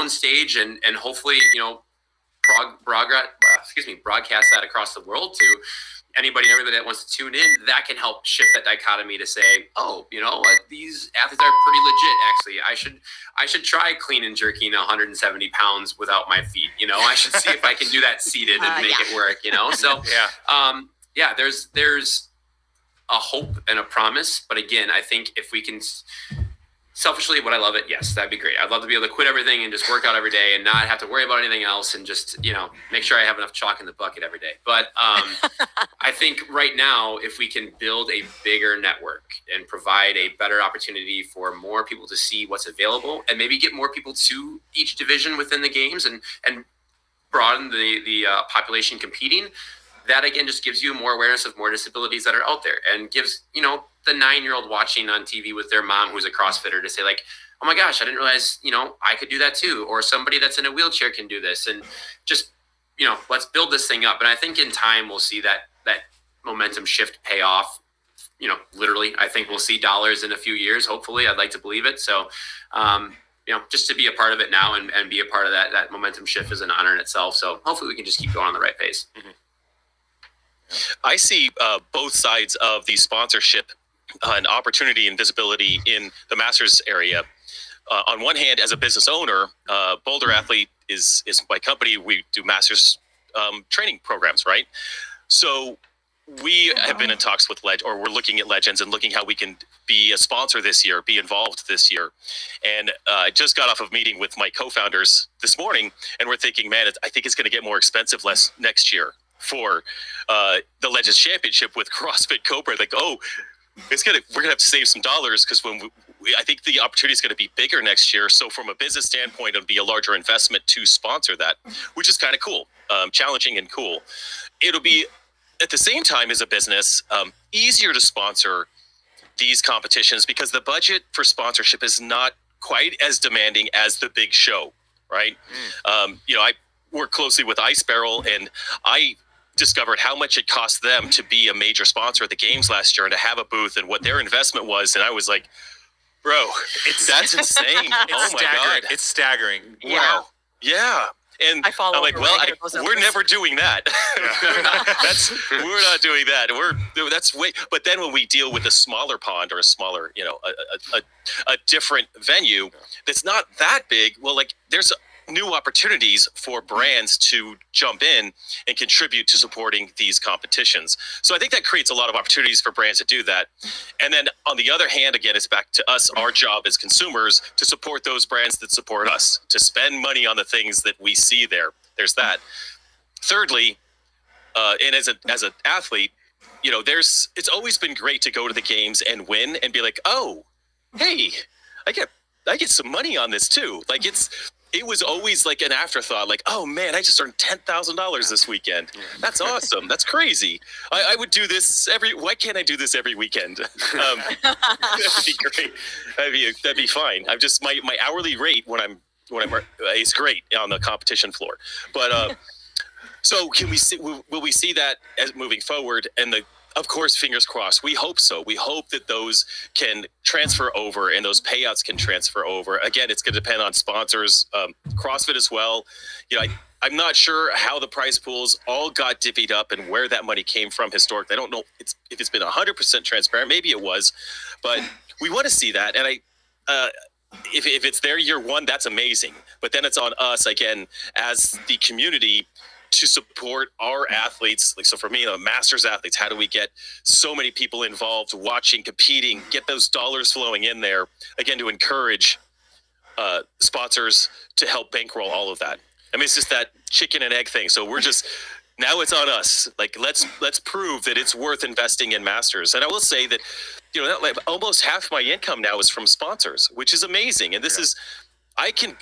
on stage and hopefully, broadcast that across the world to anybody and everybody that wants to tune in. That can help shift that dichotomy to say, oh, these athletes are pretty legit. Actually, I should try clean and jerking 170 pounds without my feet. I should see if I can do that seated and make it work. So there's a hope and a promise. But again, I think if we can. Selfishly, would I love it? Yes, that'd be great. I'd love to be able to quit everything and just work out every day and not have to worry about anything else and just, make sure I have enough chalk in the bucket every day. But I think right now, if we can build a bigger network and provide a better opportunity for more people to see what's available and maybe get more people to each division within the games and broaden the population competing, that again just gives you more awareness of more disabilities that are out there and gives, the 9-year-old watching on TV with their mom who's a CrossFitter to say like, oh my gosh, I didn't realize, I could do that too. Or somebody that's in a wheelchair can do this. And just, let's build this thing up. And I think in time we'll see that momentum shift pay off. Literally, I think we'll see dollars in a few years. Hopefully, I'd like to believe it. So, just to be a part of it now and be a part of that momentum shift is an honor in itself. So hopefully we can just keep going on the right pace. Mm-hmm. I see both sides of the sponsorship and opportunity and visibility in the Masters area. On one hand, as a business owner, Boulder Athlete is my company. We do Masters training programs, right? So we have been in talks with we're looking at Legends and looking how we can be a sponsor this year, be involved this year. And I just got off of meeting with my co-founders this morning, and we're thinking, man, I think it's going to get more expensive next year for the Legends Championship with Aquino-Cooper. Like, we're gonna have to save some dollars because I think the opportunity is going to be bigger next year. So from a business standpoint, it'll be a larger investment to sponsor that, which is kind of cool, challenging and cool. It'll be at the same time as a business easier to sponsor these competitions because the budget for sponsorship is not quite as demanding as the big show, right? I work closely with Ice Barrel, and I discovered how much it cost them to be a major sponsor at the games last year and to have a booth and what their investment was. And I was like, bro, that's insane. Oh my God. It's staggering. Wow. Yeah. And I'm like, well, we're never doing that. We're not doing that. But then when we deal with a smaller pond or a smaller, a different venue that's not that big, well, like there's new opportunities for brands to jump in and contribute to supporting these competitions. So I think that creates a lot of opportunities for brands to do that. And then on the other hand, again, it's back to us, our job as consumers to support those brands that support us, to spend money on the things that we see there. There's that. Thirdly, and as an athlete, it's always been great to go to the games and win and be like, oh, hey, I get some money on this too. Like it was always like an afterthought, like, oh man, I just earned $10,000 this weekend. That's awesome. That's crazy. I would do this why can't I do this every weekend? That'd be great. That'd be fine. I'm just, my hourly rate when I'm is great on the competition floor. But, so will we see that as moving forward? And of course, fingers crossed. We hope so. We hope that those can transfer over and those payouts can transfer over. Again, it's going to depend on sponsors, CrossFit as well. I'm not sure how the prize pools all got divvied up and where that money came from historically. I don't know if it's been 100% transparent. Maybe it was, but we want to see that. And if it's their year one, that's amazing. But then it's on us again as the community to support our athletes. Like, so for me, Masters athletes, how do we get so many people involved, watching, competing, get those dollars flowing in there, again, to encourage sponsors to help bankroll all of that. I mean, it's just that chicken and egg thing. So now it's on us. Like, let's prove that it's worth investing in Masters. And I will say that, almost half my income now is from sponsors, which is amazing. And this is,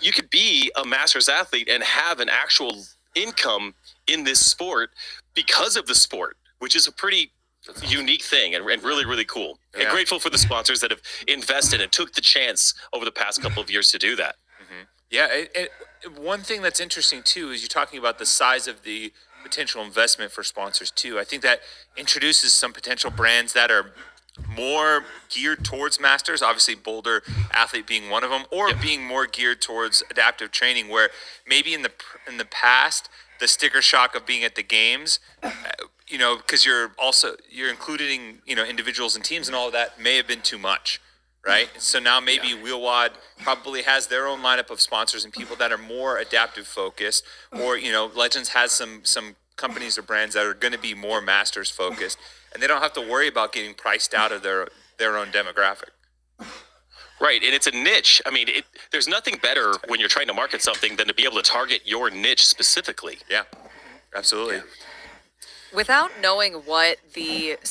you could be a Masters athlete and have an actual income in this sport because of the sport, which is a pretty unique thing and really, really cool. Yeah. And grateful for the sponsors that have invested and took the chance over the past couple of years to do that. Mm-hmm. Yeah. One thing that's interesting too is you're talking about the size of the potential investment for sponsors too. I think that introduces some potential brands that are more geared towards masters, obviously Boulder Athlete being one of them, or being more geared towards adaptive training, where maybe in the past the sticker shock of being at the games, because you're including individuals and teams and all of that may have been too much, right? So now maybe Wheelwad probably has their own lineup of sponsors and people that are more adaptive focused, or Legends has some companies or brands that are going to be more masters focused, and they don't have to worry about getting priced out of their own demographic. Right, and it's a niche. I mean, there's nothing better when you're trying to market something than to be able to target your niche specifically. Yeah, absolutely. Without knowing what the